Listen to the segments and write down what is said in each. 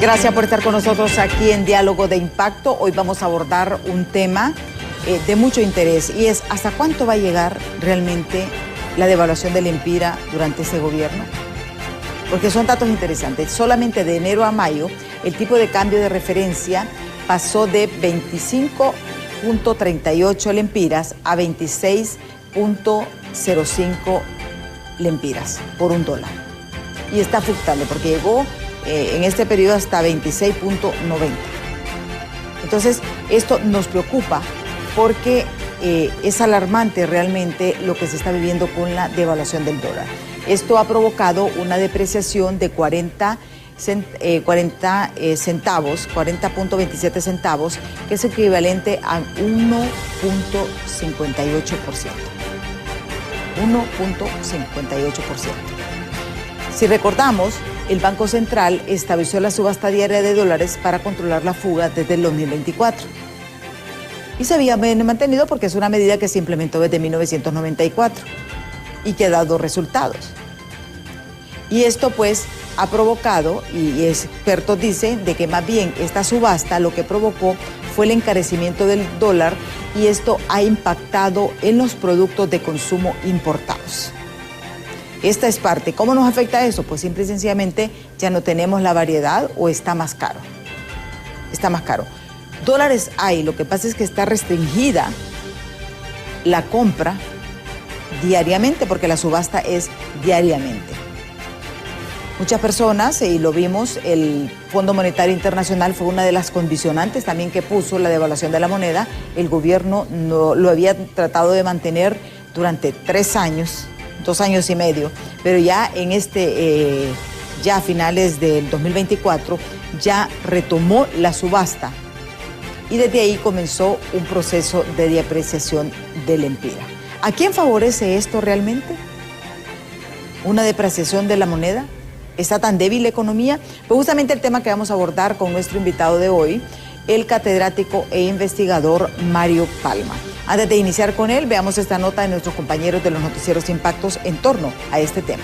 Gracias por estar con nosotros aquí en Diálogo de Impacto. Hoy vamos a abordar un tema de mucho interés y es ¿hasta cuánto va a llegar realmente la devaluación del Lempira durante ese gobierno? Porque son datos interesantes. Solamente de enero a mayo el tipo de cambio de referencia pasó de 25.38 lempiras a 26.05 lempiras por $1. Y está fluctuando porque llegó en este periodo hasta 26.90. Entonces, esto nos preocupa porque es alarmante realmente lo que se está viviendo con la devaluación del dólar. Esto ha provocado una depreciación de 40.27 centavos, que es equivalente a 1.58%. 1.58%. Si recordamos, el Banco Central estableció la subasta diaria de dólares para controlar la fuga desde el 2024. Y se había mantenido porque es una medida que se implementó desde 1994 y que ha dado resultados. Y esto pues ha provocado, y expertos dicen, de que más bien esta subasta lo que provocó fue el encarecimiento del dólar y esto ha impactado en los productos de consumo importados. Esta es parte. ¿Cómo nos afecta eso? Pues simple y sencillamente ya no tenemos la variedad o está más caro. Está más caro. Dólares hay, lo que pasa es que está restringida la compra diariamente porque la subasta es diariamente. Muchas personas, y lo vimos, el Fondo Monetario Internacional fue una de las condicionantes también que puso la devaluación de la moneda. El gobierno no, lo había tratado de mantener durante 3 años, 2 años y medio, pero ya en ya a finales del 2024, ya retomó la subasta y desde ahí comenzó un proceso de depreciación del lempira. ¿A quién favorece esto realmente? ¿Una depreciación de la moneda? ¿Está tan débil la economía? Pues justamente el tema que vamos a abordar con nuestro invitado de hoy, el catedrático e investigador Mario Palma. Antes de iniciar con él, veamos esta nota de nuestros compañeros de los noticieros Impactos en torno a este tema.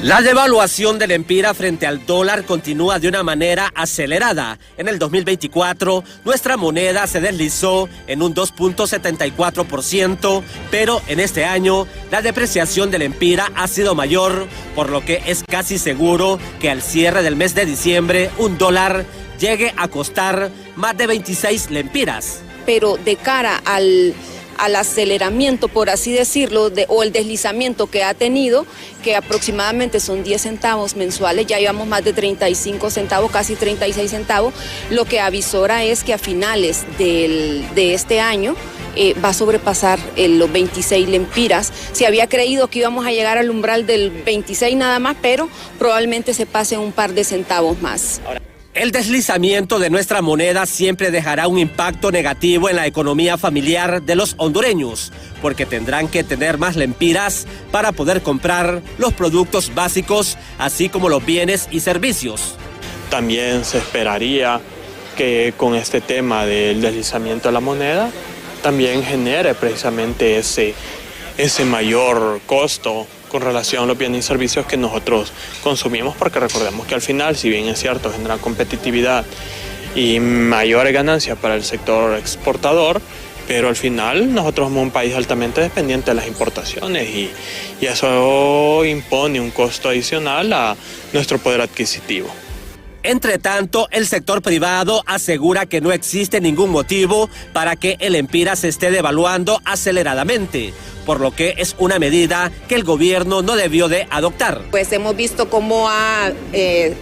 La devaluación del lempira frente al dólar continúa de una manera acelerada. En el 2024, nuestra moneda se deslizó en un 2.74%, pero en este año la depreciación del lempira ha sido mayor, por lo que es casi seguro que al cierre del mes de diciembre un dólar llegue a costar más de 26 lempiras. Pero de cara al aceleramiento, por así decirlo, o el deslizamiento que ha tenido, que aproximadamente son 10 centavos mensuales, ya llevamos más de 35 centavos, casi 36 centavos, lo que avisora es que a finales de este año va a sobrepasar los 26 lempiras. Se había creído que íbamos a llegar al umbral del 26 nada más, pero probablemente se pase un par de centavos más. El deslizamiento de nuestra moneda siempre dejará un impacto negativo en la economía familiar de los hondureños, porque tendrán que tener más lempiras para poder comprar los productos básicos, así como los bienes y servicios. También se esperaría que con este tema del deslizamiento de la moneda, también genere precisamente ese mayor costo con relación a los bienes y servicios que nosotros consumimos, porque recordemos que al final, si bien es cierto, genera competitividad y mayores ganancias para el sector exportador, pero al final nosotros somos un país altamente dependiente de las importaciones y eso impone un costo adicional a nuestro poder adquisitivo. Entre tanto, el sector privado asegura que no existe ningún motivo para que el lempira se esté devaluando aceleradamente, por lo que es una medida que el gobierno no debió de adoptar. Pues hemos visto cómo ha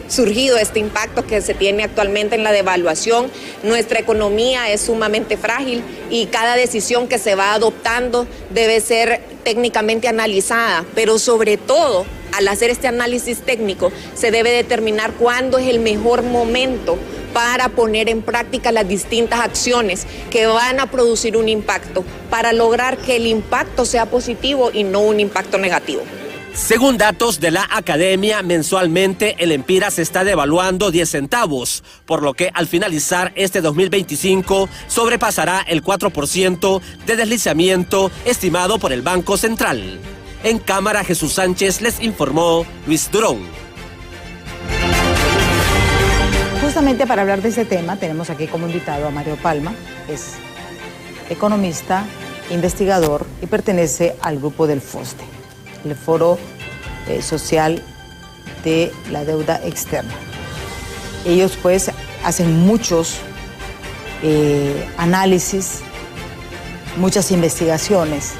surgido este impacto que se tiene actualmente en la devaluación. Nuestra economía es sumamente frágil y cada decisión que se va adoptando debe ser técnicamente analizada, pero sobre todo, al hacer este análisis técnico, se debe determinar cuándo es el mejor momento para poner en práctica las distintas acciones que van a producir un impacto, para lograr que el impacto sea positivo y no un impacto negativo. Según datos de la academia, mensualmente el lempira se está devaluando 10 centavos, por lo que al finalizar este 2025 sobrepasará el 4% de deslizamiento estimado por el Banco Central. En cámara, Jesús Sánchez, les informó Luis Durón. Justamente para hablar de ese tema tenemos aquí como invitado a Mario Palma, que es economista, investigador y pertenece al grupo del FOSDE, el Foro Social de la Deuda Externa. Ellos pues hacen muchos análisis, muchas investigaciones,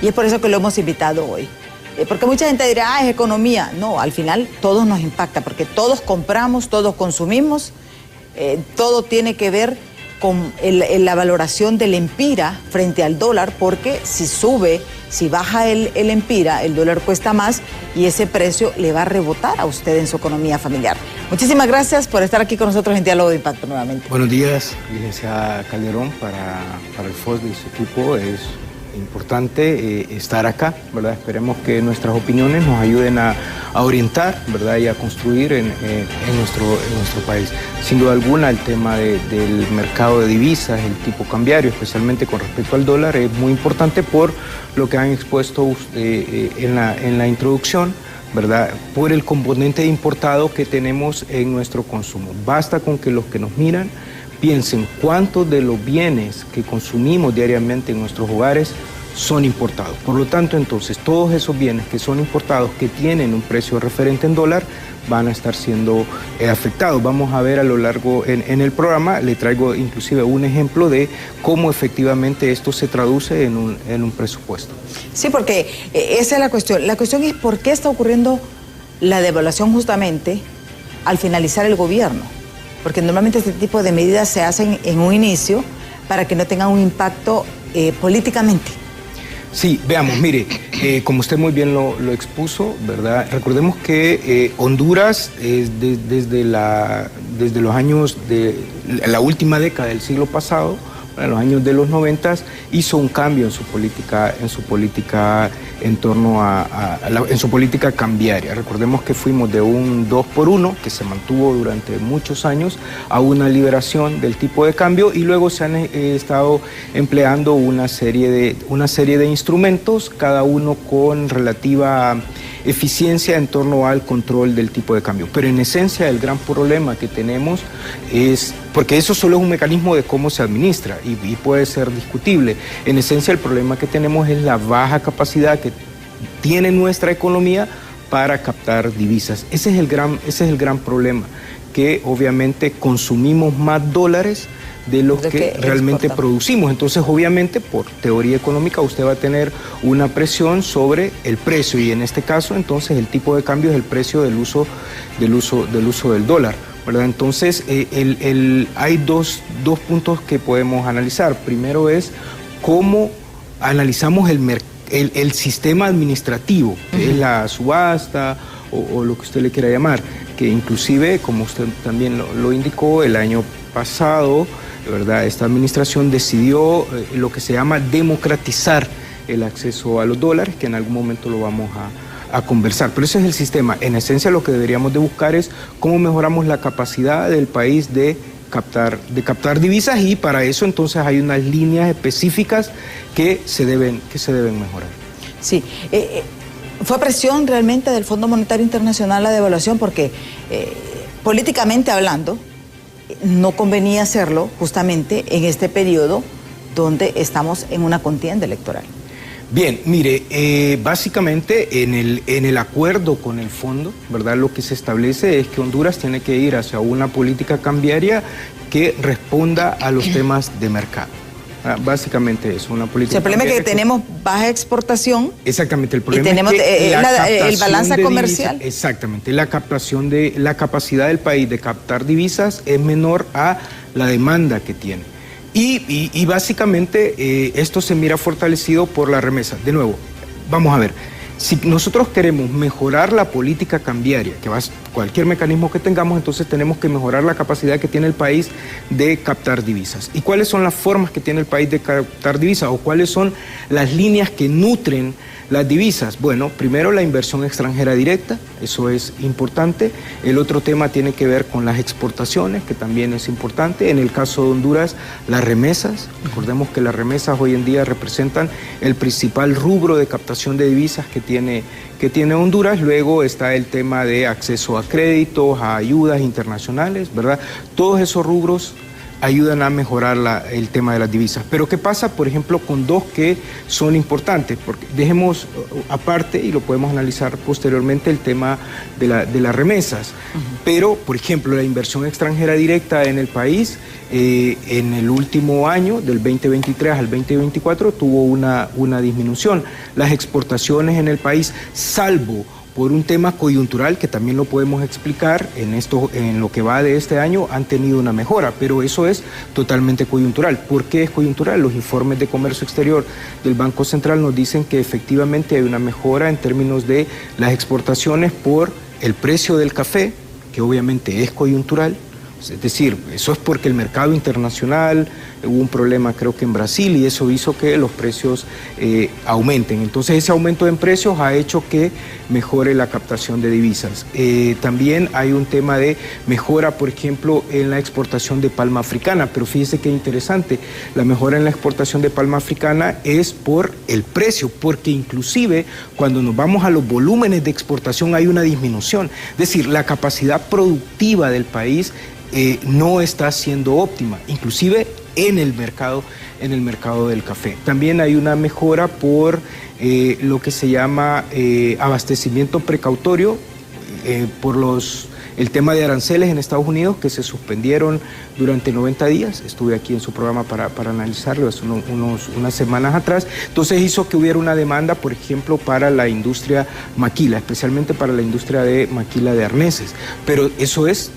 y es por eso que lo hemos invitado hoy. Porque mucha gente dirá, es economía. No, al final todos nos impacta, porque todos compramos, todos consumimos, todo tiene que ver con la valoración del empira frente al dólar, porque si sube, si baja el empira, el dólar cuesta más y ese precio le va a rebotar a usted en su economía familiar. Muchísimas gracias por estar aquí con nosotros en Diálogo de Impacto nuevamente. Buenos días, licenciada Calderón, para el FOSDE y su equipo. Es importante estar acá, ¿verdad? Esperemos que nuestras opiniones nos ayuden a orientar, ¿verdad? Y a construir en nuestro país. Sin duda alguna, el tema del mercado de divisas, el tipo cambiario, especialmente con respecto al dólar, es muy importante por lo que han expuesto en la introducción, ¿verdad? Por el componente importado que tenemos en nuestro consumo. Basta con que los que nos miran piensen cuántos de los bienes que consumimos diariamente en nuestros hogares son importados. Por lo tanto, entonces, todos esos bienes que son importados, que tienen un precio referente en dólar, van a estar siendo afectados. Vamos a ver a lo largo en el programa, le traigo inclusive un ejemplo de cómo efectivamente esto se traduce en un presupuesto. Sí, porque esa es la cuestión. La cuestión es por qué está ocurriendo la devaluación justamente al finalizar el gobierno. Porque normalmente este tipo de medidas se hacen en un inicio para que no tengan un impacto políticamente. Sí, veamos, mire, como usted muy bien lo expuso, ¿verdad? Recordemos que Honduras, desde los años de la última década del siglo pasado, en los años de los 90, hizo un cambio en su política en torno en su política cambiaria. Recordemos que fuimos de un 2x1 que se mantuvo durante muchos años a una liberación del tipo de cambio, y luego se han estado empleando una serie de instrumentos, cada uno con relativa eficiencia en torno al control del tipo de cambio. Pero en esencia el gran problema que tenemos es, porque eso solo es un mecanismo de cómo se administra y puede ser discutible, en esencia el problema que tenemos es la baja capacidad que tiene nuestra economía para captar divisas. Ese es el gran problema, que obviamente consumimos más dólares de los que realmente producimos. Entonces, obviamente, por teoría económica, usted va a tener una presión sobre el precio, y en este caso, entonces, el tipo de cambio es el precio del uso del dólar, ¿verdad? Entonces, hay dos puntos que podemos analizar. Primero es cómo analizamos el sistema administrativo, que es la subasta o lo que usted le quiera llamar, que inclusive, como usted también lo indicó, el año pasado, ¿verdad? Esta administración decidió lo que se llama democratizar el acceso a los dólares, que en algún momento lo vamos a conversar. Pero ese es el sistema. En esencia, lo que deberíamos de buscar es cómo mejoramos la capacidad del país de captar divisas, y para eso entonces hay unas líneas específicas que se deben mejorar. Sí, fue presión realmente del Fondo Monetario Internacional la devaluación, porque políticamente hablando no convenía hacerlo justamente en este periodo donde estamos en una contienda electoral. Bien, mire, básicamente en el acuerdo con el fondo, ¿verdad? Lo que se establece es que Honduras tiene que ir hacia una política cambiaria que responda a los temas de mercado. Básicamente eso, una política. El problema es que tenemos baja exportación. Exactamente, el problema y tenemos es que el balanza comercial. Divisas, exactamente, la capacidad del país de captar divisas es menor a la demanda que tiene. Y básicamente esto se mira fortalecido por la remesa. De nuevo, vamos a ver, si nosotros queremos mejorar la política cambiaria, cualquier mecanismo que tengamos, entonces tenemos que mejorar la capacidad que tiene el país de captar divisas. ¿Y cuáles son las formas que tiene el país de captar divisas? ¿O cuáles son las líneas que nutren Las divisas, bueno, primero la inversión extranjera directa, eso es importante. El otro tema tiene que ver con las exportaciones, que también es importante. En el caso de Honduras, las remesas. Recordemos que las remesas hoy en día representan el principal rubro de captación de divisas que tiene Honduras. Luego está el tema de acceso a créditos, a ayudas internacionales, ¿verdad? Todos esos rubros ayudan a mejorar el tema de las divisas. Pero ¿qué pasa, por ejemplo, con dos que son importantes? Porque dejemos aparte, y lo podemos analizar posteriormente, el tema de las remesas. Pero, por ejemplo, la inversión extranjera directa en el país, en el último año, del 2023 al 2024, tuvo una disminución. Las exportaciones en el país, salvo por un tema coyuntural, que también lo podemos explicar en lo que va de este año, han tenido una mejora, pero eso es totalmente coyuntural. ¿Por qué es coyuntural? Los informes de comercio exterior del Banco Central nos dicen que efectivamente hay una mejora en términos de las exportaciones por el precio del café, que obviamente es coyuntural. Es decir, eso es porque el mercado internacional, hubo un problema creo que en Brasil, y eso hizo que los precios aumenten. Entonces ese aumento en precios ha hecho que mejore la captación de divisas. También hay un tema de mejora, por ejemplo, en la exportación de palma africana, pero fíjese qué interesante, la mejora en la exportación de palma africana es por el precio, porque inclusive cuando nos vamos a los volúmenes de exportación hay una disminución. Es decir, la capacidad productiva del país no está siendo óptima, inclusive en el mercado del café. También hay una mejora por lo que se llama abastecimiento precautorio, por el tema de aranceles en Estados Unidos, que se suspendieron durante 90 días. Estuve aquí en su programa para analizarlo hace unas semanas atrás. Entonces hizo que hubiera una demanda, por ejemplo, para la industria maquila, especialmente para la industria de maquila de arneses. Pero eso es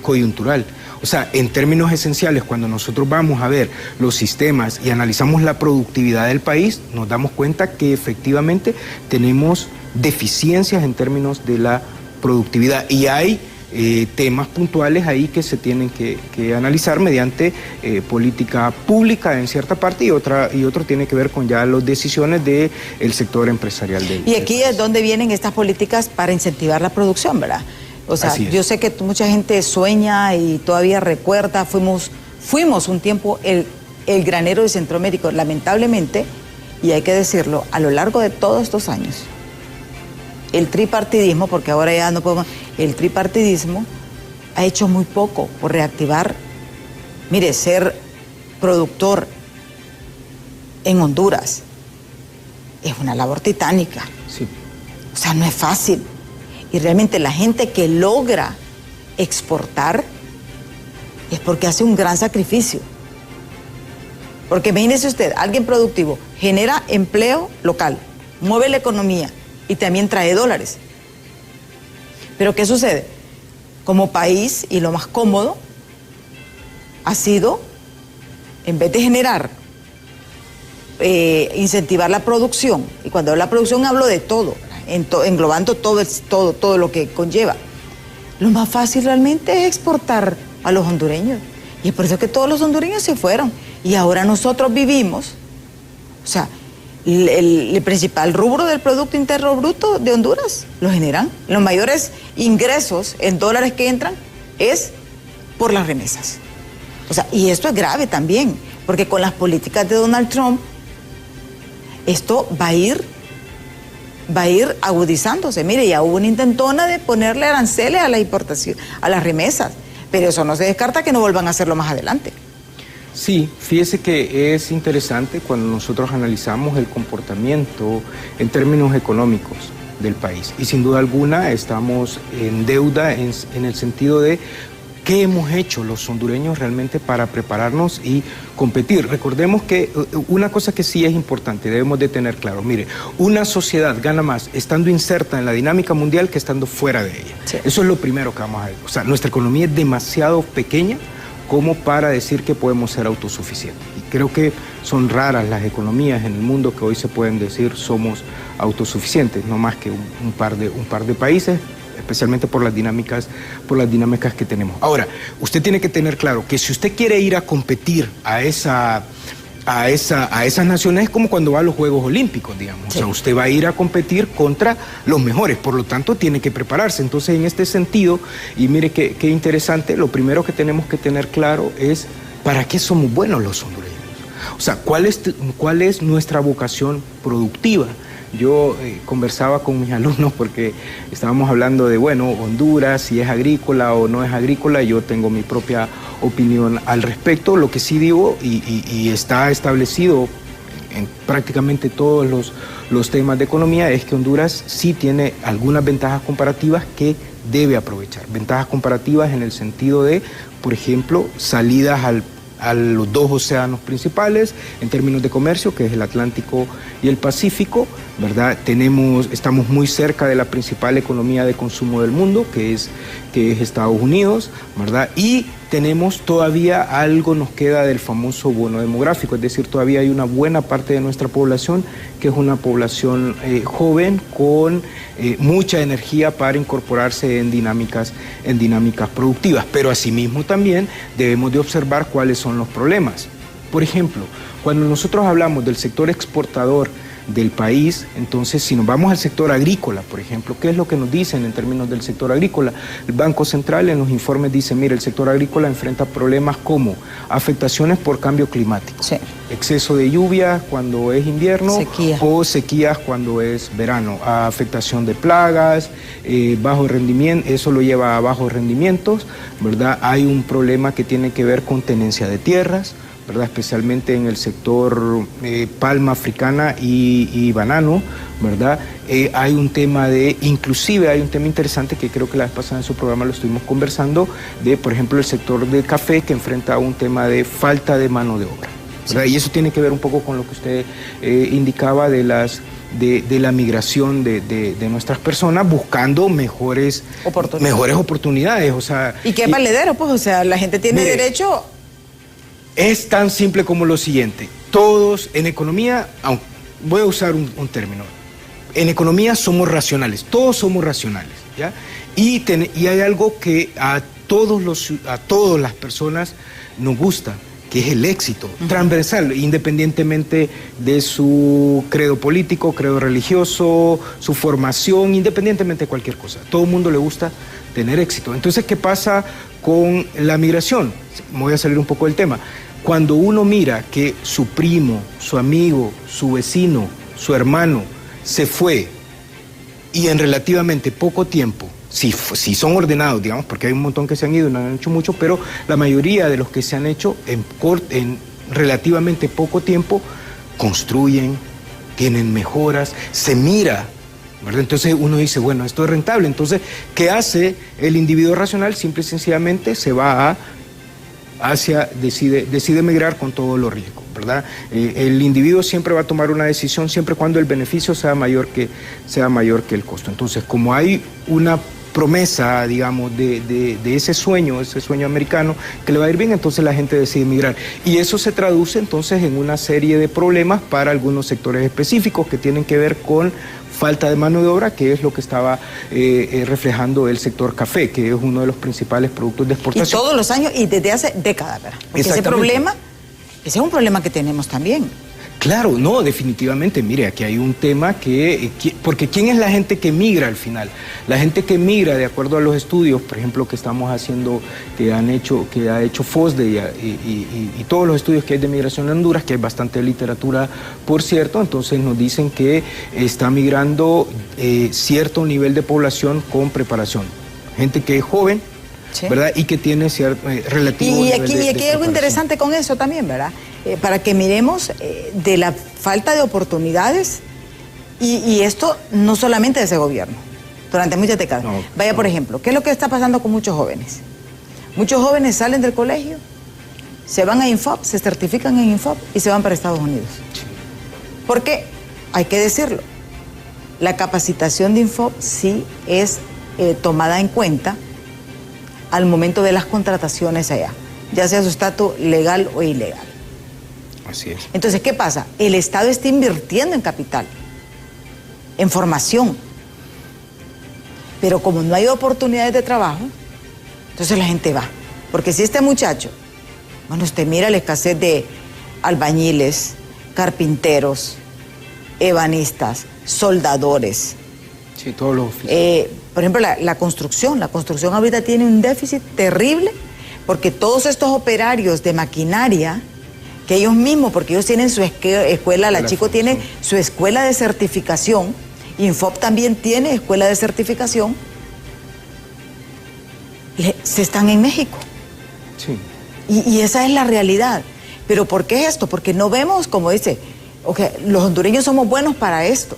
coyuntural. O sea, en términos esenciales, cuando nosotros vamos a ver los sistemas y analizamos la productividad del país, nos damos cuenta que efectivamente tenemos deficiencias en términos de la productividad, y hay temas puntuales ahí que se tienen que analizar mediante política pública en cierta parte, y otro tiene que ver con ya las decisiones del sector empresarial. Y aquí es donde vienen estas políticas para incentivar la producción, ¿verdad? O sea, yo sé que mucha gente sueña y todavía recuerda, fuimos un tiempo el granero de Centroamérica, lamentablemente, y hay que decirlo, a lo largo de todos estos años, el tripartidismo, porque ahora ya no podemos, el tripartidismo ha hecho muy poco por reactivar. Mire, ser productor en Honduras es una labor titánica. Sí. O sea, no es fácil. Y realmente la gente que logra exportar es porque hace un gran sacrificio. Porque imagínese usted, alguien productivo genera empleo local, mueve la economía y también trae dólares. Pero ¿qué sucede? Como país, y lo más cómodo ha sido, en vez de generar, incentivar la producción, y cuando hablo de la producción hablo de todo, englobando todo lo que conlleva. Lo más fácil realmente es exportar a los hondureños. Y es por eso que todos los hondureños se fueron. Y ahora nosotros vivimos, o sea, el principal rubro del Producto Interno Bruto de Honduras lo generan. Los mayores ingresos en dólares que entran es por las remesas. O sea, y esto es grave también, porque con las políticas de Donald Trump, esto va a ir agudizándose. Mire, ya hubo una intentona de ponerle aranceles a la importación, a las remesas, pero eso no se descarta que no vuelvan a hacerlo más adelante. Sí, fíjese que es interesante cuando nosotros analizamos el comportamiento en términos económicos del país, y sin duda alguna estamos en deuda en el sentido de ¿qué hemos hecho los hondureños realmente para prepararnos y competir? Recordemos que una cosa que sí es importante, debemos de tener claro, mire, una sociedad gana más estando inserta en la dinámica mundial que estando fuera de ella. Sí. Eso es lo primero que vamos a ver. O sea, nuestra economía es demasiado pequeña como para decir que podemos ser autosuficientes. Y creo que son raras las economías en el mundo que hoy se pueden decir somos autosuficientes, no más que un par de países, especialmente por las dinámicas que tenemos. Ahora, usted tiene que tener claro que si usted quiere ir a competir a esa a esas naciones es como cuando va a los Juegos Olímpicos, digamos. Sí. O sea, usted va a ir a competir contra los mejores, por lo tanto tiene que prepararse. Entonces, en este sentido, y mire qué interesante, lo primero que tenemos que tener claro es ¿para qué somos buenos los hondureños? O sea, ¿cuál es nuestra vocación productiva? Yo conversaba con mis alumnos porque estábamos hablando de, bueno, Honduras, si es agrícola o no es agrícola. Yo tengo mi propia opinión al respecto. Lo que sí digo, y está establecido en prácticamente todos los temas de economía, es que Honduras sí tiene algunas ventajas comparativas que debe aprovechar. Ventajas comparativas en el sentido de, por ejemplo, salidas a los dos océanos principales en términos de comercio, que es el Atlántico y el Pacífico, ¿verdad? Estamos muy cerca de la principal economía de consumo del mundo, que es Estados Unidos, ¿verdad? Y tenemos todavía algo, nos queda del famoso bono demográfico, es decir, todavía hay una buena parte de nuestra población que es una población joven con mucha energía para incorporarse en dinámicas productivas, pero asimismo también debemos de observar cuáles son los problemas. Por ejemplo, cuando nosotros hablamos del sector exportador del país, entonces si nos vamos al sector agrícola, por ejemplo, ¿qué es lo que nos dicen en términos del sector agrícola? El Banco Central en los informes dice, mire, el sector agrícola enfrenta problemas como afectaciones por cambio climático, sí, exceso de lluvia cuando es invierno, o sequías cuando es verano, afectación de plagas, bajo rendimiento, eso lo lleva a bajos rendimientos, ¿verdad? Hay un problema que tiene que ver con tenencia de tierras, ¿verdad? Especialmente en el sector palma africana y banano, ¿verdad? Hay un tema interesante que creo que la vez pasada en su programa lo estuvimos conversando, de, por ejemplo, el sector del café, que enfrenta un tema de falta de mano de obra, ¿verdad? Sí. Y eso tiene que ver un poco con lo que usted indicaba de la migración de nuestras personas buscando mejores oportunidades, o sea... ¿Y qué valedero? Pues, o sea, la gente tiene derecho... Es tan simple como lo siguiente. Todos en economía, voy a usar un término, en economía somos racionales, todos somos racionales, ¿ya? Y hay algo que a todas las personas nos gusta, que es el éxito transversal, independientemente de su credo político, credo religioso, su formación, independientemente de cualquier cosa. A todo el mundo le gusta tener éxito. Entonces, ¿qué pasa con la migración? Me voy a salir un poco del tema. Cuando uno mira que su primo, su amigo, su vecino, su hermano se fue y en relativamente poco tiempo, si son ordenados, digamos, porque hay un montón que se han ido y no han hecho mucho, pero la mayoría de los que se han hecho en relativamente poco tiempo construyen, tienen mejoras, se mira, ¿verdad? Entonces uno dice, bueno, esto es rentable. Entonces, ¿qué hace el individuo racional? Simple y sencillamente se va decide migrar con todos los riesgos, ¿verdad? El individuo siempre va a tomar una decisión siempre cuando el beneficio sea mayor que el costo. Entonces, como hay una promesa, digamos, de ese sueño americano que le va a ir bien, entonces la gente decide migrar. Y eso se traduce entonces en una serie de problemas para algunos sectores específicos que tienen que ver con falta de mano de obra, que es lo que estaba reflejando el sector café, que es uno de los principales productos de exportación. Y todos los años y desde hace décadas, ¿verdad? Porque ese es un problema que tenemos también. Claro, no, definitivamente. Mire, aquí hay un tema porque ¿quién es la gente que migra al final? La gente que migra, de acuerdo a los estudios, por ejemplo, que estamos haciendo, que ha hecho FOSDE y todos los estudios que hay de migración en Honduras, que hay bastante literatura, por cierto, entonces nos dicen que está migrando cierto nivel de población con preparación. Gente que es joven, sí, ¿verdad? Y que tiene cierto relativo nivel de aquí hay algo interesante con eso también, ¿verdad? Para que miremos de la falta de oportunidades y esto no solamente de ese gobierno, durante muchas décadas. Vaya, por ejemplo, ¿qué es lo que está pasando con muchos jóvenes? Muchos jóvenes salen del colegio, se van a Infop, se certifican en Infop y se van para Estados Unidos. Porque, hay que decirlo, la capacitación de Infop sí es tomada en cuenta al momento de las contrataciones allá, ya sea su estatus legal o ilegal. Así es. Entonces, ¿qué pasa? El Estado está invirtiendo en capital, en formación, pero como no hay oportunidades de trabajo, entonces la gente va. Porque si este muchacho, bueno, usted mira la escasez albañiles, carpinteros, ebanistas, soldadores. Sí, todos los oficios. Por ejemplo, la construcción ahorita tiene un déficit terrible porque todos estos operarios de maquinaria, que ellos mismos, porque ellos tienen su escuela, la Chico tiene su escuela de certificación, Infop también tiene escuela de certificación, se están en México. Sí. Y esa es la realidad. ¿Pero por qué esto? Porque no vemos, como dice, los hondureños somos buenos para esto.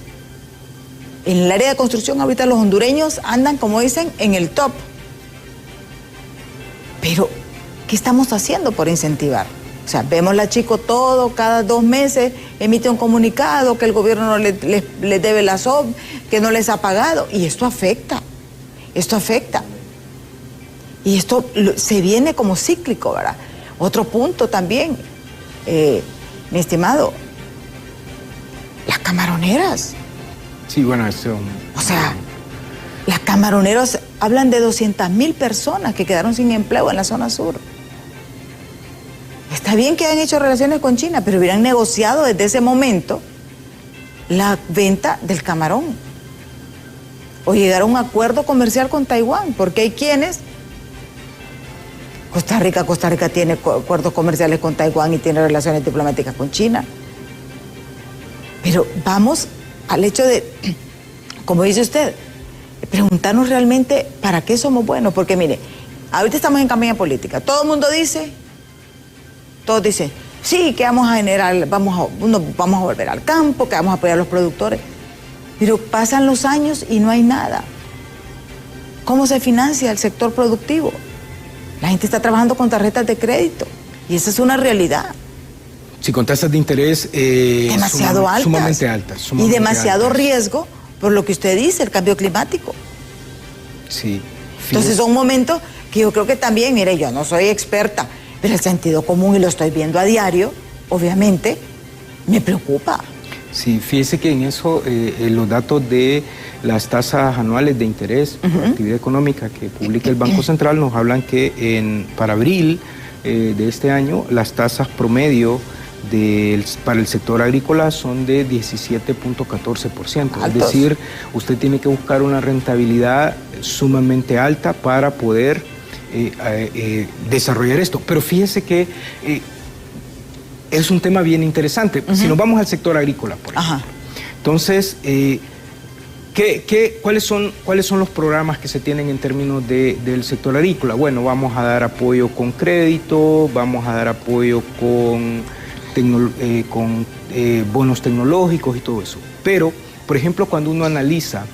En el área de construcción ahorita los hondureños andan, como dicen, en el top. Pero, ¿qué estamos haciendo por incentivar? O sea, vemos la Chico todo, cada 2 meses emite un comunicado que el gobierno no les debe la SOB, que no les ha pagado. Y esto afecta. Y esto se viene como cíclico, ¿verdad? Otro punto también, mi estimado, las camaroneras. Sí, bueno, eso... O sea, las camaroneras hablan de 200,000 personas que quedaron sin empleo en la zona sur. Está bien que hayan hecho relaciones con China, pero hubieran negociado desde ese momento la venta del camarón. O llegar a un acuerdo comercial con Taiwán, porque hay quienes... Costa Rica tiene acuerdos comerciales con Taiwán y tiene relaciones diplomáticas con China. Pero vamos al hecho de, como dice usted, preguntarnos realmente para qué somos buenos. Porque mire, ahorita estamos en campaña política. Todo el mundo dice, todos dicen, sí, que vamos a generar, vamos a volver al campo, que vamos a apoyar a los productores. Pero pasan los años y no hay nada. ¿Cómo se financia el sector productivo? La gente está trabajando con tarjetas de crédito y esa es una realidad. Sí, con tasas de interés demasiado altas. Sumamente altas. Y demasiado riesgo por lo que usted dice, el cambio climático. Sí. Entonces son momentos que yo creo que también, mire, yo no soy experta, pero el sentido común, y lo estoy viendo a diario, obviamente, me preocupa. Sí, fíjese que en eso los datos de las tasas anuales de interés por actividad económica que publica el Banco Central nos hablan que para abril de este año las tasas promedio para el sector agrícola son de 17.14%. Es decir, usted tiene que buscar una rentabilidad sumamente alta para poder desarrollar esto. Pero fíjese que es un tema bien interesante. Si nos vamos al sector agrícola, por ejemplo. Entonces, ¿cuáles son los programas que se tienen en términos del sector agrícola? Bueno, vamos a dar apoyo con crédito, vamos a dar apoyo con bonos tecnológicos y todo eso. Pero, por ejemplo, cuando uno analiza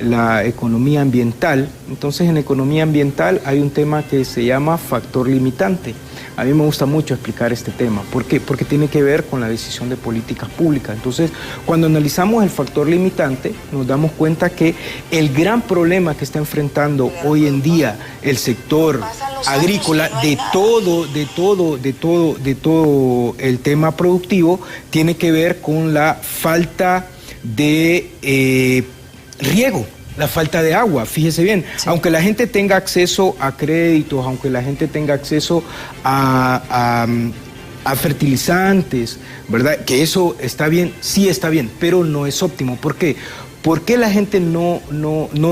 la economía ambiental, entonces en economía ambiental hay un tema que se llama factor limitante. A mí me gusta mucho explicar este tema. ¿Por qué? Porque tiene que ver con la decisión de políticas públicas. Entonces, cuando analizamos el factor limitante, nos damos cuenta que el gran problema que está enfrentando hoy en día el sector agrícola de todo el tema productivo tiene que ver con la falta de riego. La falta de agua, fíjese bien, sí. Aunque la gente tenga acceso a créditos, aunque la gente tenga acceso a fertilizantes, ¿verdad? Que eso está bien, sí está bien, pero no es óptimo. ¿Por qué? ¿Por qué la gente no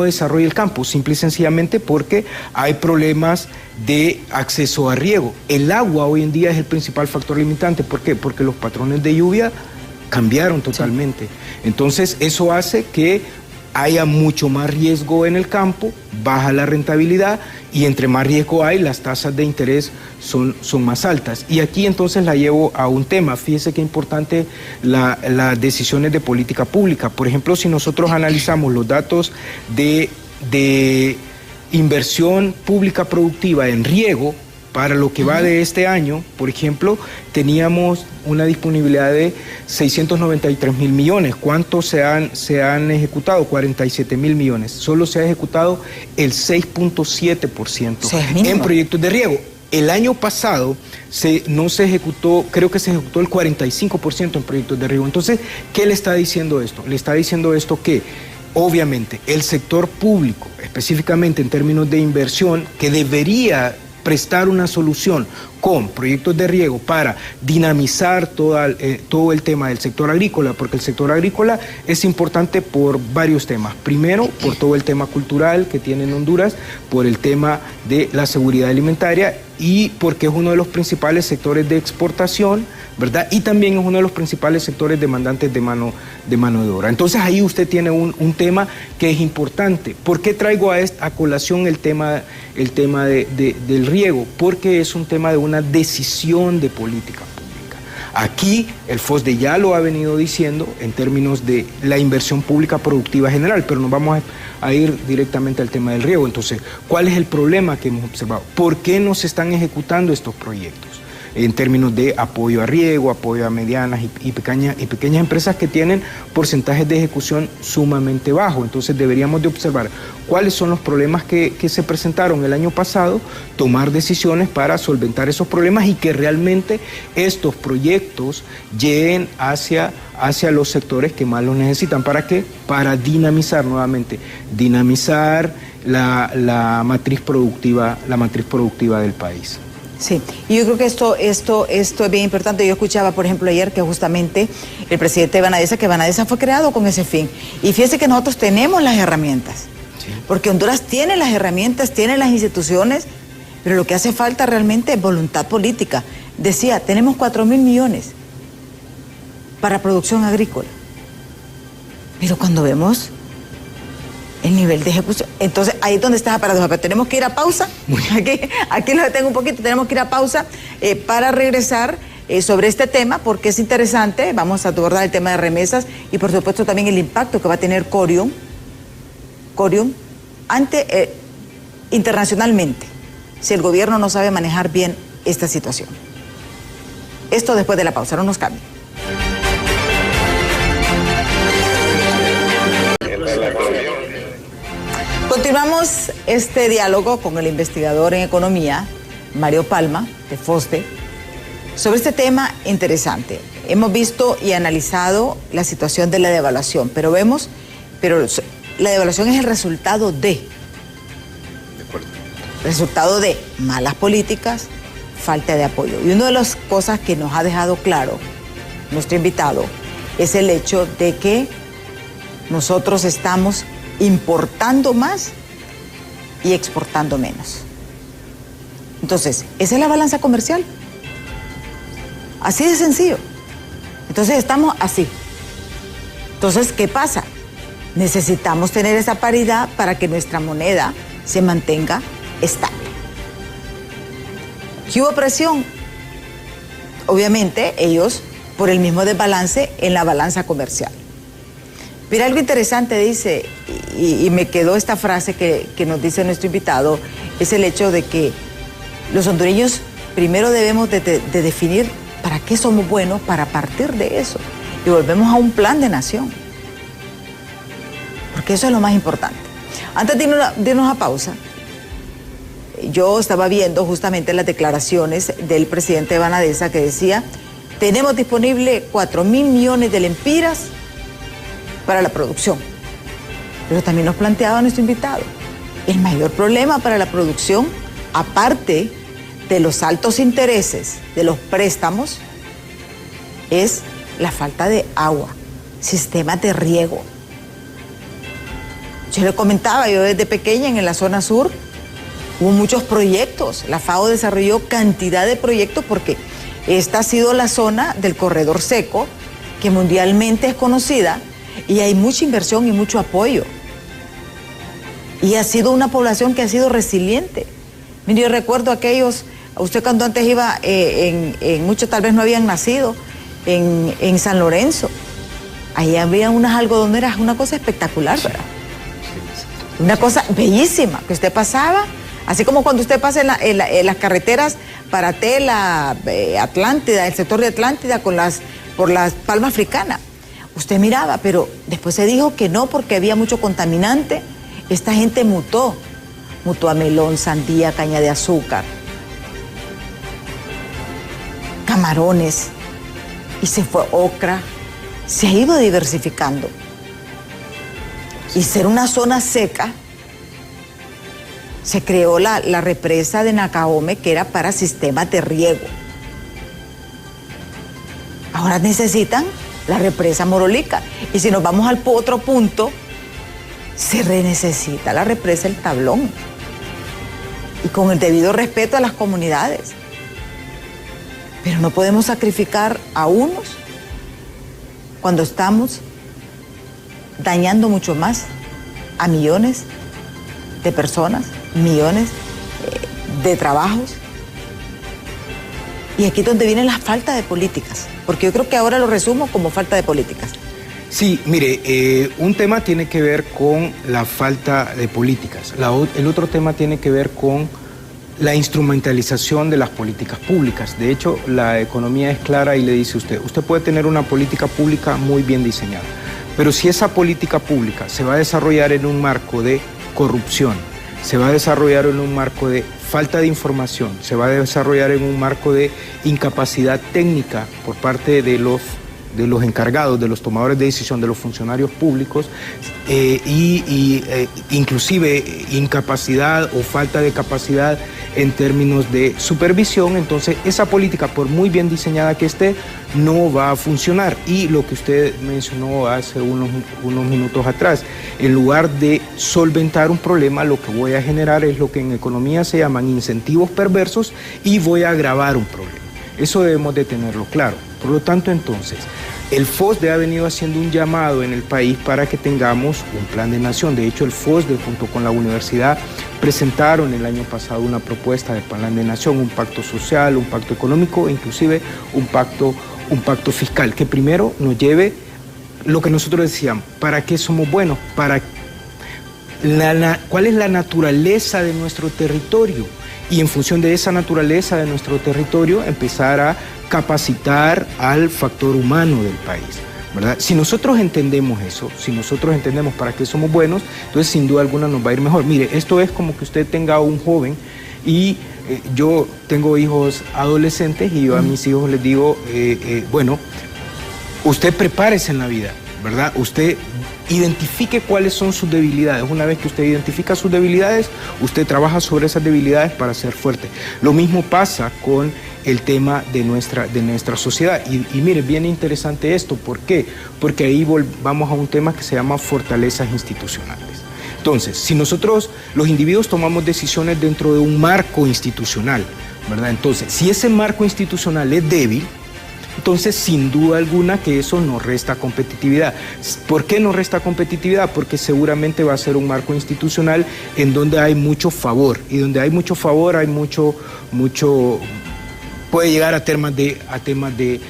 desarrolla el campo? Simple y sencillamente porque hay problemas de acceso a riego. El agua hoy en día es el principal factor limitante. ¿Por qué? Porque los patrones de lluvia cambiaron totalmente. Sí. Entonces eso hace que haya mucho más riesgo en el campo, baja la rentabilidad y entre más riesgo hay, las tasas de interés son más altas. Y aquí entonces la llevo a un tema. Fíjese qué importante las decisiones de política pública. Por ejemplo, si nosotros analizamos los datos de inversión pública productiva en riego, para lo que va de este año, por ejemplo, teníamos una disponibilidad de 693,000 millones. ¿Cuántos se han ejecutado? 47,000 millones. Solo se ha ejecutado el 6.7% en proyectos de riego. El año pasado no se ejecutó, creo que se ejecutó el 45% en proyectos de riego. Entonces, ¿qué le está diciendo esto? Le está diciendo esto que obviamente el sector público, específicamente en términos de inversión, que debería prestar una solución con proyectos de riego para dinamizar todo el tema del sector agrícola, porque el sector agrícola es importante por varios temas. Primero, por todo el tema cultural que tiene en Honduras, por el tema de la seguridad alimentaria y porque es uno de los principales sectores de exportación, ¿verdad? Y también es uno de los principales sectores demandantes de mano de obra. Entonces ahí usted tiene un tema que es importante. ¿Por qué traigo a colación el tema del riego? Porque es un tema de una decisión de política pública. Aquí el FOSDE ya lo ha venido diciendo en términos de la inversión pública productiva general, pero nos vamos a ir directamente al tema del riego. Entonces, ¿cuál es el problema que hemos observado? ¿Por qué no se están ejecutando estos proyectos? En términos de apoyo a riego, apoyo a medianas y pequeñas empresas que tienen porcentajes de ejecución sumamente bajos. Entonces deberíamos de observar cuáles son los problemas que se presentaron el año pasado, tomar decisiones para solventar esos problemas y que realmente estos proyectos lleguen hacia los sectores que más los necesitan. ¿Para qué? Para dinamizar nuevamente, la matriz productiva del país. Sí, y yo creo que esto es bien importante. Yo escuchaba, por ejemplo, ayer que justamente el presidente de Banadesa, que Banadesa fue creado con ese fin. Y fíjese que nosotros tenemos las herramientas, sí, porque Honduras tiene las herramientas, tiene las instituciones, pero lo que hace falta realmente es voluntad política. Decía, tenemos 4.000 millones para producción agrícola, pero cuando vemos el nivel de ejecución, entonces ahí es donde está la paradoja. Pero tenemos que ir a pausa, aquí lo detengo un poquito, tenemos que ir a pausa para regresar sobre este tema, porque es interesante. Vamos a abordar el tema de remesas y por supuesto también el impacto que va a tener Corium internacionalmente, si el gobierno no sabe manejar bien esta situación. Esto después de la pausa, no nos cambien. Continuamos este diálogo con el investigador en economía, Mario Palma, de FOSDE, sobre este tema interesante. Hemos visto y analizado la situación de la devaluación, pero la devaluación es el resultado de malas políticas, falta de apoyo. Y una de las cosas que nos ha dejado claro nuestro invitado es el hecho de que nosotros estamos importando más y exportando menos. Entonces, esa es la balanza comercial. Así de sencillo. Entonces, estamos así. Entonces, ¿qué pasa? Necesitamos tener esa paridad para que nuestra moneda se mantenga estable. ¿Qué hubo presión? Obviamente, ellos por el mismo desbalance en la balanza comercial. Pero algo interesante dice, y me quedó esta frase que nos dice nuestro invitado, es el hecho de que los hondureños primero debemos de definir para qué somos buenos, para partir de eso. Y volvemos a un plan de nación. Porque eso es lo más importante. Antes de irnos a pausa, yo estaba viendo justamente las declaraciones del presidente de Banadesa que decía, tenemos disponible 4.000 millones de lempiras para la producción. Pero también nos planteaba nuestro invitado, el mayor problema para la producción, aparte de los altos intereses de los préstamos, es la falta de agua, sistemas de riego. Yo le comentaba, yo desde pequeña en la zona sur hubo muchos proyectos, la FAO desarrolló cantidad de proyectos porque esta ha sido la zona del corredor seco que mundialmente es conocida. Y hay mucha inversión y mucho apoyo. Y ha sido una población que ha sido resiliente. Mire, yo recuerdo aquellos, usted cuando antes iba, muchos tal vez no habían nacido, en San Lorenzo. Ahí había unas algodoneras, una cosa espectacular, ¿verdad? Una cosa bellísima, que usted pasaba, así como cuando usted pasa en las carreteras para Tela, Atlántida, el sector de Atlántida, por las palmas africanas. Usted miraba, pero después se dijo que no porque había mucho contaminante. Esta gente mutó a melón, sandía, caña de azúcar, camarones, y se fue ocra. Se ha ido diversificando. Y ser una zona seca Se creó la represa de Nacaome, que era para sistemas de riego. Ahora necesitan la represa Morolica. Y si nos vamos al otro punto, se renecesita la represa El Tablón. Y con el debido respeto a las comunidades. Pero no podemos sacrificar a unos cuando estamos dañando mucho más a millones de personas, millones de trabajos. Y aquí es donde viene la falta de políticas, porque yo creo que ahora lo resumo como falta de políticas. Sí, mire, un tema tiene que ver con la falta de políticas. El otro tema tiene que ver con la instrumentalización de las políticas públicas. De hecho, la economía es clara y le dice usted puede tener una política pública muy bien diseñada, pero si esa política pública se va a desarrollar en un marco de corrupción, se va a desarrollar en un marco de falta de información, se va a desarrollar en un marco de incapacidad técnica por parte de los encargados, de los tomadores de decisión, de los funcionarios públicos, inclusive incapacidad o falta de capacidad en términos de supervisión, entonces esa política, por muy bien diseñada que esté, no va a funcionar. Y lo que usted mencionó hace unos minutos atrás, en lugar de solventar un problema, lo que voy a generar es lo que en economía se llaman incentivos perversos y voy a agravar un problema. Eso debemos de tenerlo claro. Por lo tanto, entonces, el FOSDE ha venido haciendo un llamado en el país para que tengamos un plan de nación. De hecho, el FOSDE junto con la universidad presentaron el año pasado una propuesta de plan de nación, un pacto social, un pacto económico, inclusive un pacto fiscal, que primero nos lleve lo que nosotros decíamos, ¿para qué somos buenos? ¿Cuál es la naturaleza de nuestro territorio? Y en función de esa naturaleza de nuestro territorio, empezar a capacitar al factor humano del país, ¿verdad? Si nosotros entendemos eso, si nosotros entendemos para qué somos buenos, entonces sin duda alguna nos va a ir mejor. Mire, esto es como que usted tenga un joven y yo tengo hijos adolescentes y yo a mis hijos les digo, bueno, usted prepárese en la vida, ¿verdad? Usted identifique cuáles son sus debilidades. Una vez que usted identifica sus debilidades, usted trabaja sobre esas debilidades para ser fuerte. Lo mismo pasa con el tema de nuestra sociedad. Y mire, bien interesante esto. ¿Por qué? Porque ahí vamos a un tema que se llama fortalezas institucionales. Entonces, si nosotros, los individuos, tomamos decisiones dentro de un marco institucional, ¿verdad? Entonces, si ese marco institucional es débil, entonces, sin duda alguna que eso nos resta competitividad. ¿Por qué nos resta competitividad? Porque seguramente va a ser un marco institucional en donde hay mucho favor. Y donde hay mucho favor, hay mucho puede llegar a temas de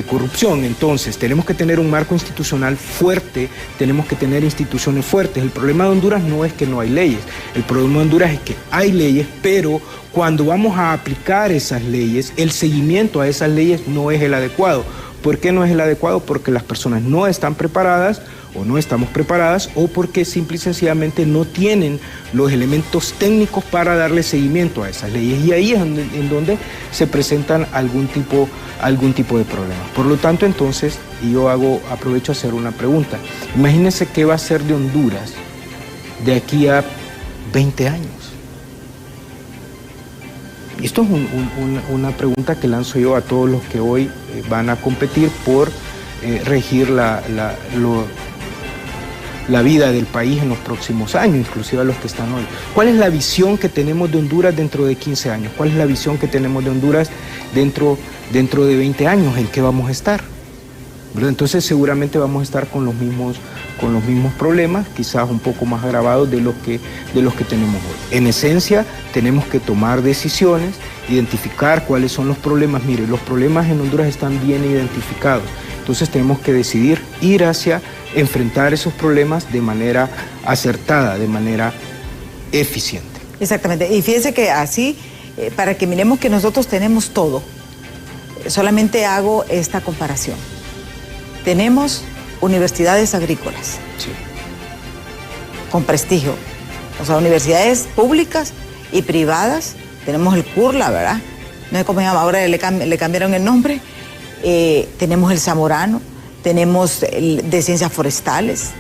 corrupción. Entonces, tenemos que tener un marco institucional fuerte, tenemos que tener instituciones fuertes. El problema de Honduras no es que no hay leyes. El problema de Honduras es que hay leyes, pero cuando vamos a aplicar esas leyes, el seguimiento a esas leyes no es el adecuado. ¿Por qué no es el adecuado? Porque las personas no están preparadas o no estamos preparadas o porque simple y sencillamente no tienen los elementos técnicos para darle seguimiento a esas leyes. Y ahí es en donde se presentan algún tipo de problemas. Por lo tanto, entonces, aprovecho a hacer una pregunta. Imagínense qué va a ser de Honduras de aquí a 20 años. Esto es una pregunta que lanzo yo a todos los que hoy van a competir por regir la vida del país en los próximos años, inclusive a los que están hoy. ¿Cuál es la visión que tenemos de Honduras dentro de 15 años? ¿Cuál es la visión que tenemos de Honduras dentro de 20 años? ¿En qué vamos a estar? ¿Verdad? Entonces seguramente vamos a estar con los mismos problemas, quizás un poco más agravados de los que tenemos hoy. En esencia, tenemos que tomar decisiones, identificar cuáles son los problemas. Mire, los problemas en Honduras están bien identificados. Entonces tenemos que decidir ir hacia enfrentar esos problemas de manera acertada, de manera eficiente. Exactamente. Y fíjense que así, para que miremos que nosotros tenemos todo, solamente hago esta comparación. Tenemos universidades agrícolas, sí, con prestigio, o sea, universidades públicas y privadas. Tenemos el CURLA, ¿verdad? No sé cómo se llama, ahora le cambiaron el nombre. Tenemos el Zamorano, tenemos el de Ciencias Forestales.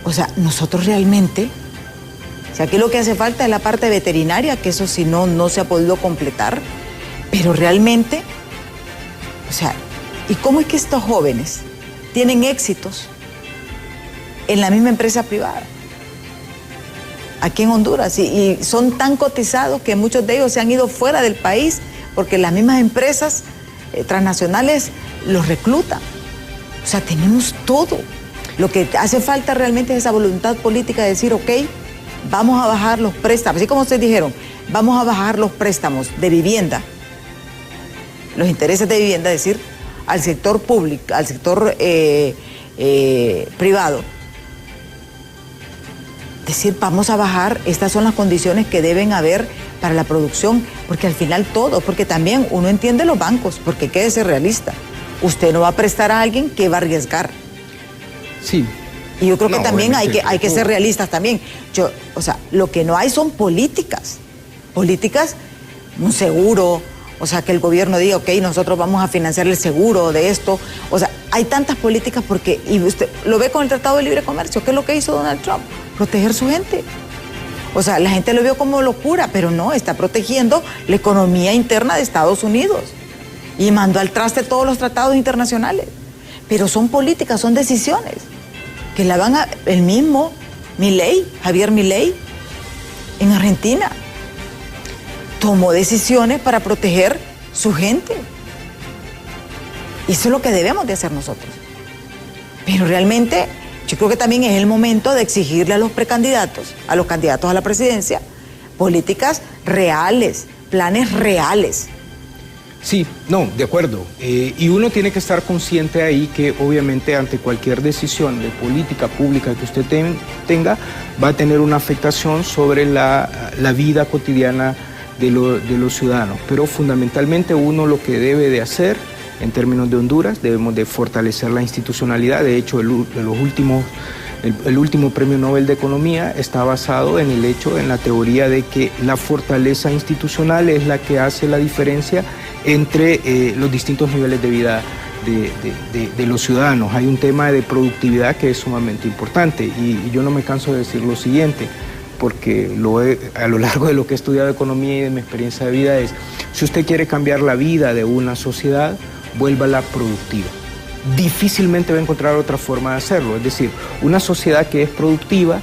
O sea, nosotros realmente O sea, aquí lo que hace falta es la parte veterinaria, que eso si no se ha podido completar. Pero realmente, o sea, ¿y cómo es que estos jóvenes tienen éxitos en la misma empresa privada aquí en Honduras? Y son tan cotizados que muchos de ellos se han ido fuera del país porque las mismas empresas transnacionales los reclutan. O sea, tenemos todo. Lo que hace falta realmente es esa voluntad política de decir, ok, vamos a bajar los préstamos, así como ustedes dijeron, vamos a bajar los préstamos de vivienda, los intereses de vivienda, es decir, al sector público, al sector privado. Decir, vamos a bajar, estas son las condiciones que deben haber para la producción, porque al final todo, porque también uno entiende los bancos, porque quédese realista, usted no va a prestar a alguien que va a arriesgar. Sí. Y yo creo que también hay que ser realistas también. O sea, lo que no hay son políticas, un seguro, o sea, que el gobierno diga, ok, nosotros vamos a financiar el seguro de esto. O sea, hay tantas políticas porque, y usted lo ve con el Tratado de Libre Comercio, ¿qué es lo que hizo Donald Trump? Proteger su gente. O sea, la gente lo vio como locura, pero no, está protegiendo la economía interna de Estados Unidos. Y mandó al traste todos los tratados internacionales. Pero son políticas, son decisiones que la van a... El mismo Javier Milei, en Argentina, tomó decisiones para proteger su gente. Y eso es lo que debemos de hacer nosotros. Pero realmente, yo creo que también es el momento de exigirle a los precandidatos, a los candidatos a la presidencia, políticas reales, planes reales. Sí, no, de acuerdo. Y uno tiene que estar consciente ahí que obviamente ante cualquier decisión de política pública que usted tenga, va a tener una afectación sobre la vida cotidiana de los ciudadanos. Pero fundamentalmente uno lo que debe de hacer en términos de Honduras, debemos de fortalecer la institucionalidad. De hecho, el último Premio Nobel de Economía está basado en la teoría de que la fortaleza institucional es la que hace la diferencia entre los distintos niveles de vida de los ciudadanos. Hay un tema de productividad que es sumamente importante y yo no me canso de decir lo siguiente, porque a lo largo de lo que he estudiado economía y de mi experiencia de vida es, si usted quiere cambiar la vida de una sociedad, vuélvala productiva. Difícilmente va a encontrar otra forma de hacerlo. Es decir, una sociedad que es productiva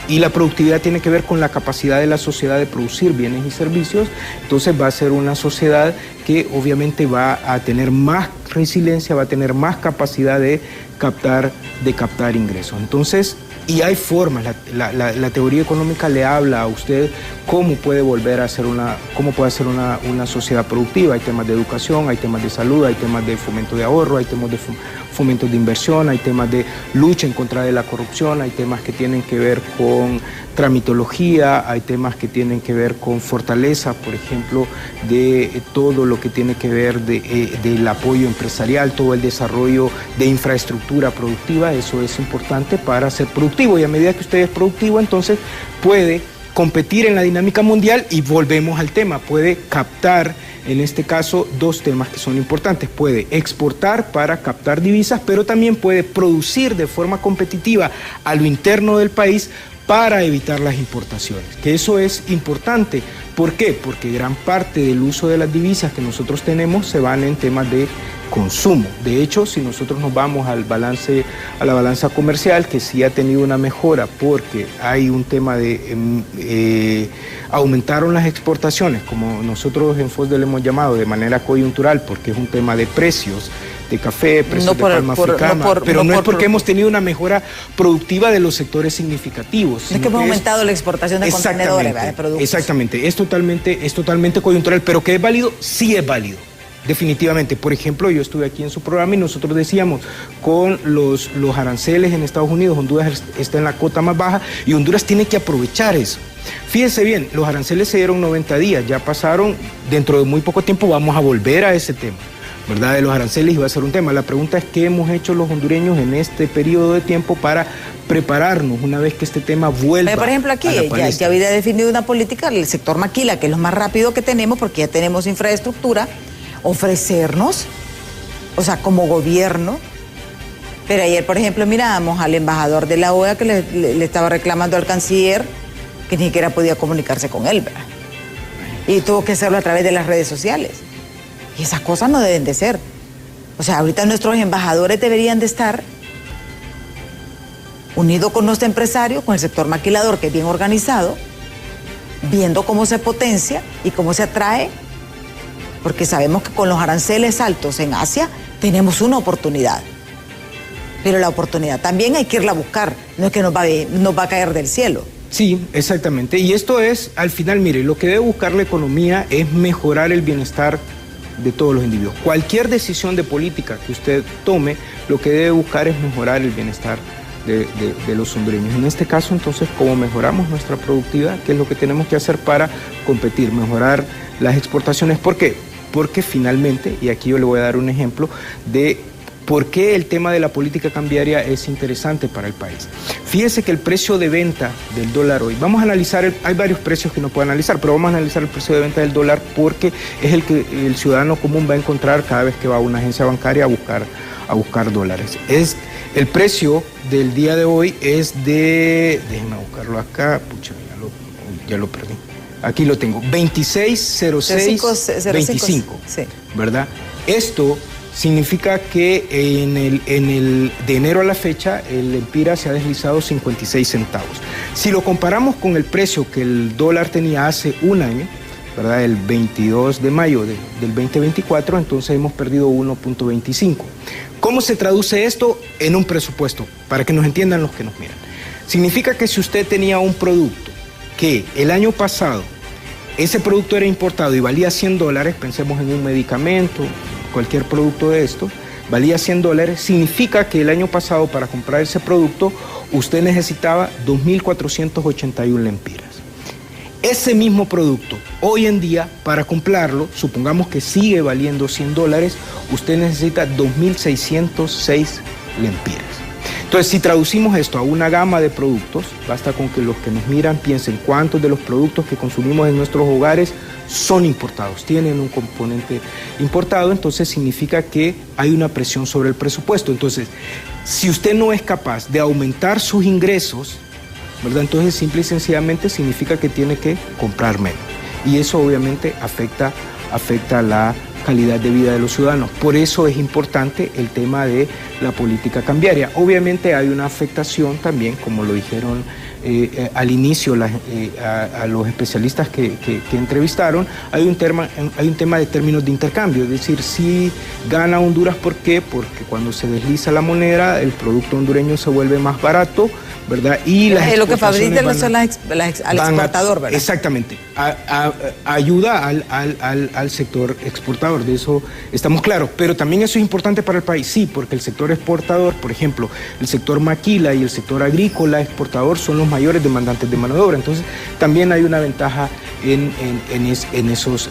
y la productividad tiene que ver con la capacidad de la sociedad de producir bienes y servicios, entonces va a ser una sociedad que obviamente va a tener más resiliencia, va a tener más capacidad de captar ingresos. Entonces, y hay formas, la teoría económica le habla a usted cómo puede hacer una sociedad productiva. Hay temas de educación, hay temas de salud, hay temas de fomento de ahorro, hay temas de fomento de inversión, hay temas de lucha en contra de la corrupción, hay temas que tienen que ver con tramitología, hay temas que tienen que ver con fortaleza, por ejemplo, de todo lo que tiene que ver del apoyo empresarial, todo el desarrollo de infraestructura productiva. Eso es importante para ser productivo, y a medida que usted es productivo, entonces puede competir en la dinámica mundial y volvemos al tema, puede captar, en este caso, dos temas que son importantes. Puede exportar para captar divisas, pero también puede producir de forma competitiva a lo interno del país para evitar las importaciones, que eso es importante. ¿Por qué? Porque gran parte del uso de las divisas que nosotros tenemos se van en temas de consumo. De hecho, si nosotros nos vamos a la balanza comercial, que sí ha tenido una mejora porque hay un tema de aumentaron las exportaciones, como nosotros en FOSDE le hemos llamado de manera coyuntural, porque es un tema de precios de café, precios de palma africana, pero no es porque hemos tenido una mejora productiva de los sectores significativos. Es que hemos aumentado la exportación de contenedores, de productos. Exactamente, es totalmente coyuntural, pero que es válido, sí es válido. Definitivamente. Por ejemplo, yo estuve aquí en su programa y nosotros decíamos, con los aranceles en Estados Unidos, Honduras está en la cota más baja y Honduras tiene que aprovechar eso. Fíjense bien, los aranceles se dieron 90 días, ya pasaron, dentro de muy poco tiempo vamos a volver a ese tema, ¿verdad? De los aranceles, y va a ser un tema. La pregunta es, ¿qué hemos hecho los hondureños en este periodo de tiempo para prepararnos una vez que este tema vuelva? Por ejemplo, aquí ya había definido una política, el sector maquila, que es lo más rápido que tenemos porque ya tenemos infraestructura, ofrecernos, o sea, como gobierno. Pero ayer, por ejemplo, mirábamos al embajador de la OEA que le estaba reclamando al canciller que ni siquiera podía comunicarse con él, ¿verdad? Y tuvo que hacerlo a través de las redes sociales. Y esas cosas no deben de ser. O sea, ahorita nuestros embajadores deberían de estar unidos con nuestro empresario, con el sector maquilador, que es bien organizado, viendo cómo se potencia y cómo se atrae, porque sabemos que con los aranceles altos en Asia tenemos una oportunidad. Pero la oportunidad también hay que irla a buscar, no es que nos va a caer del cielo. Sí, exactamente. Y esto es, al final, mire, lo que debe buscar la economía es mejorar el bienestar de todos los individuos. Cualquier decisión de política que usted tome, lo que debe buscar es mejorar el bienestar de los hondureños. En este caso, entonces, ¿cómo mejoramos nuestra productividad? ¿Qué es lo que tenemos que hacer para competir? Mejorar las exportaciones. ¿Por qué? Porque finalmente, y aquí yo le voy a dar un ejemplo de por qué el tema de la política cambiaria es interesante para el país. Fíjese que el precio de venta del dólar hoy, vamos a analizar, hay varios precios que no puedo analizar, pero vamos a analizar el precio de venta del dólar porque es el que el ciudadano común va a encontrar cada vez que va a una agencia bancaria a buscar dólares. El precio del día de hoy es de, déjenme buscarlo acá, pucha, ya lo perdí. Aquí lo tengo, 26.06.25, sí. ¿Verdad? Esto significa que de enero a la fecha el Empira se ha deslizado 56 centavos. Si lo comparamos con el precio que el dólar tenía hace un año, ¿verdad? El 22 de mayo del 2024, entonces hemos perdido 1.25. ¿Cómo se traduce esto en un presupuesto? Para que nos entiendan los que nos miran. Significa que si usted tenía un producto que el año pasado, ese producto era importado y valía $100, pensemos en un medicamento, cualquier producto de esto, valía $100, significa que el año pasado para comprar ese producto usted necesitaba 2.481 lempiras. Ese mismo producto, hoy en día, para comprarlo, supongamos que sigue valiendo $100, usted necesita 2.606 lempiras. Entonces, si traducimos esto a una gama de productos, basta con que los que nos miran piensen cuántos de los productos que consumimos en nuestros hogares son importados, tienen un componente importado, entonces significa que hay una presión sobre el presupuesto. Entonces, si usted no es capaz de aumentar sus ingresos, ¿verdad? Entonces, simple y sencillamente significa que tiene que comprar menos. Y eso obviamente afecta la calidad de vida de los ciudadanos. Por eso es importante el tema de la política cambiaria. Obviamente hay una afectación también, como lo dijeron al inicio a los especialistas que entrevistaron, hay un tema de términos de intercambio, es decir, si gana Honduras, ¿por qué? Porque cuando se desliza la moneda, el producto hondureño se vuelve más barato, ¿verdad? Y lo que fabrican son al exportador, ¿verdad? Exactamente. Ayuda al sector exportador, de eso estamos claros. Pero también eso es importante para el país, sí, porque el sector exportador, por ejemplo, el sector maquila y el sector agrícola exportador son los mayores demandantes de mano de obra. Entonces, también hay una ventaja en esos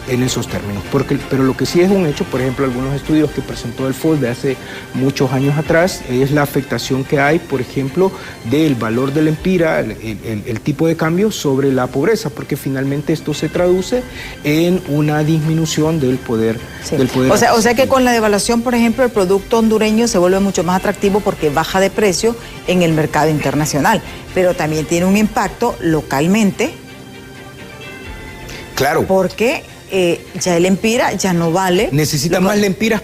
términos. Pero lo que sí es un hecho, por ejemplo, algunos estudios que presentó el FOS de hace muchos años atrás, es la afectación que hay, por ejemplo, del valor del Empira, el tipo de cambio sobre la pobreza, porque finalmente esto se traduce en una disminución del poder. Sí. O sea que con la devaluación, por ejemplo, el producto hondureño se vuelve mucho más atractivo porque baja de precio en el mercado internacional, pero también tiene un impacto localmente. Claro. Porque ya el Empira ya no vale. Necesita más lempiras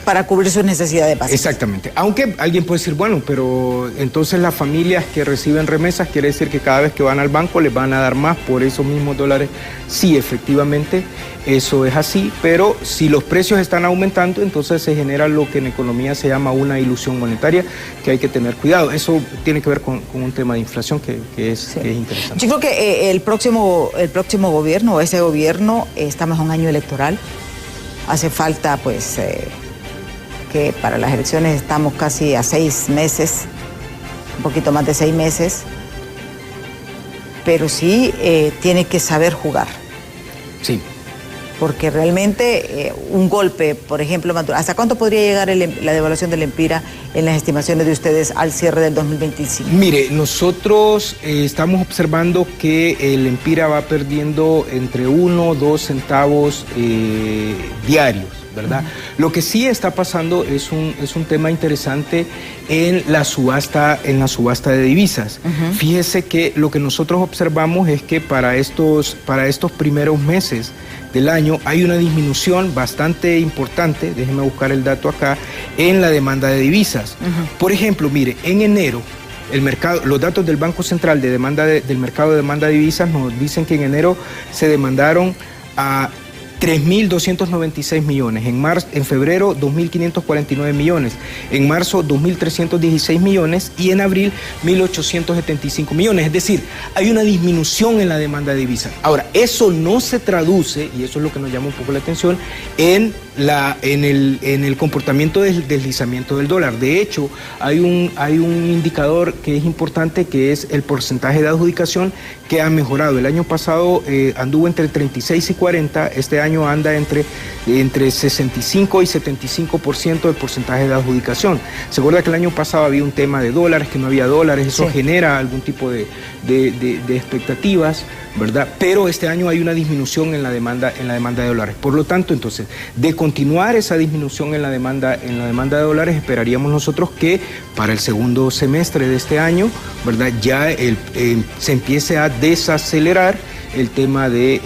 para cubrir sus necesidades básicas. Exactamente. Aunque alguien puede decir, bueno, pero entonces las familias que reciben remesas, quiere decir que cada vez que van al banco les van a dar más por esos mismos dólares. Sí, efectivamente, eso es así, pero si los precios están aumentando, entonces se genera lo que en economía se llama una ilusión monetaria, que hay que tener cuidado. Eso tiene que ver con un tema de inflación que es interesante. Yo creo que el próximo gobierno, ese gobierno, estamos en un año electoral. Hace falta, pues, que para las elecciones estamos casi a 6 meses, un poquito más de 6 meses, pero sí tiene que saber jugar. Sí. Porque realmente un golpe, por ejemplo, ¿hasta cuánto podría llegar la devaluación del Empira en las estimaciones de ustedes al cierre del 2025? Mire, nosotros estamos observando que el Empira va perdiendo entre 1 o 2 centavos diarios. ¿verdad? Lo que sí está pasando es un tema interesante en la subasta de divisas. Fíjese que lo que nosotros observamos es que para estos primeros meses del año hay una disminución bastante importante, déjeme buscar el dato acá, en la demanda de divisas. Por ejemplo, mire, en enero, los datos del Banco Central del mercado de demanda de divisas nos dicen que en enero se demandaron a 3.296 millones, en febrero 2.549 millones, en marzo 2.316 millones y en abril 1.875 millones. Es decir, hay una disminución en la demanda de divisas. Ahora, eso no se traduce, y eso es lo que nos llama un poco la atención, en el comportamiento del deslizamiento del dólar. De hecho, hay un indicador que es importante, que es el porcentaje de adjudicación, que ha mejorado. El año pasado anduvo entre 36 y 40, este año anda entre 65 y 75% del porcentaje de adjudicación. Se acuerda que el año pasado había un tema de dólares, que no había dólares, eso genera algún tipo de expectativas, ¿verdad? Pero este año hay una disminución en la demanda de dólares. Por lo tanto, entonces, de continuar esa disminución en la demanda de dólares, esperaríamos nosotros que para el segundo semestre de este año, ¿verdad?, ya se empiece a desacelerar el tema de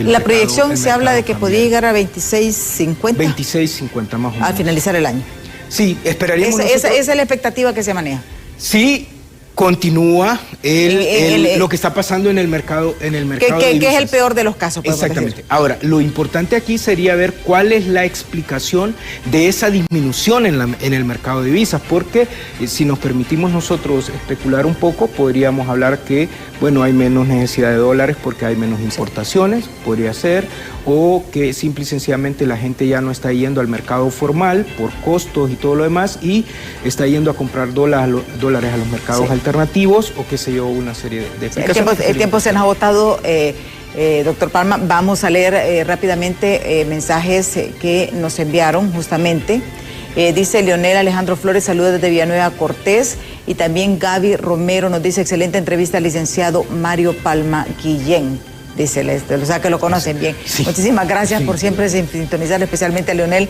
la proyección. Se habla de que podría llegar a 26.50. 26.50 más o menos. Al finalizar el año. Sí, esperaríamos esa es la expectativa que se maneja. Sí, continúa lo que está pasando en el mercado de divisas. Que es el peor de los casos. Exactamente. Decir. Ahora, lo importante aquí sería ver cuál es la explicación de esa disminución en el mercado de divisas, porque si nos permitimos nosotros especular un poco, podríamos hablar que, bueno, hay menos necesidad de dólares porque hay menos importaciones, podría ser, o que simple y sencillamente la gente ya no está yendo al mercado formal por costos y todo lo demás y está yendo a comprar dólares a los mercados alternativos, o qué sé yo, una serie de explicaciones. El tiempo se nos ha agotado, doctor Palma. Vamos a leer rápidamente mensajes que nos enviaron justamente. Dice Leonel Alejandro Flores, saludos desde Villanueva Cortés, y también Gaby Romero nos dice, excelente entrevista al licenciado Mario Palma Guillén. Dice, o sea que lo conocen bien. Sí. Muchísimas gracias por siempre sintonizar, especialmente a Leonel,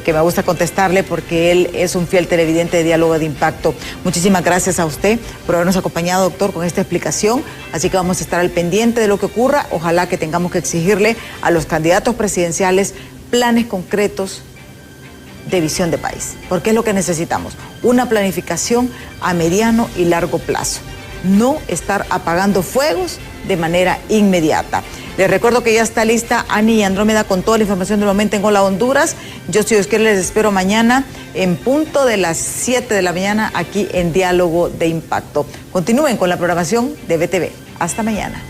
que me gusta contestarle porque él es un fiel televidente de Diálogo de Impacto. Muchísimas gracias a usted por habernos acompañado, doctor, con esta explicación. Así que vamos a estar al pendiente de lo que ocurra. Ojalá que tengamos que exigirle a los candidatos presidenciales planes concretos de visión de país, porque es lo que necesitamos, una planificación a mediano y largo plazo. No estar apagando fuegos de manera inmediata. Les recuerdo que ya está lista Ani y Andrómeda con toda la información del momento en Hola Honduras. Yo, si Dios quiere, les espero mañana en punto de las 7 de la mañana aquí en Diálogo de Impacto. Continúen con la programación de BTV. Hasta mañana.